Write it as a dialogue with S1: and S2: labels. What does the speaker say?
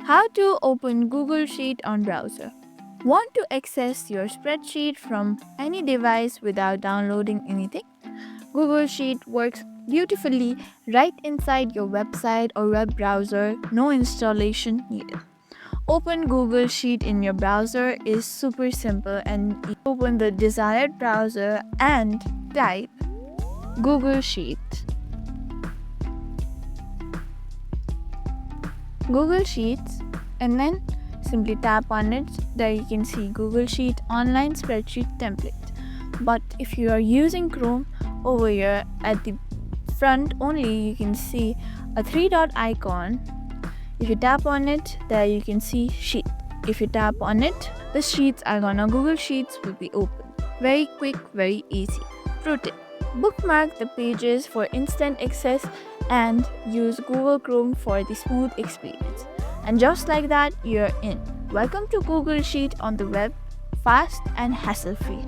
S1: How to open Google Sheet on browser. Want to access your spreadsheet from any device without downloading anything? Google Sheet works beautifully right inside your website or web browser, no installation needed. Open Google Sheet in your browser is super simple, and you open the desired browser and type Google Sheet. Google Sheets, and then simply tap on it. There you can see Google Sheet online spreadsheet template. But if you are using Chrome, over here at the front only you can see a three-dot icon. If you tap on it, there you can see Sheet. If you tap on it, the sheets icon or Google Sheets will be open. Very quick, very easy. Pro tip: bookmark the pages for instant access and use Google Chrome for the smooth experience. And just like that, you're in. Welcome to Google Sheet on the web, fast and hassle-free.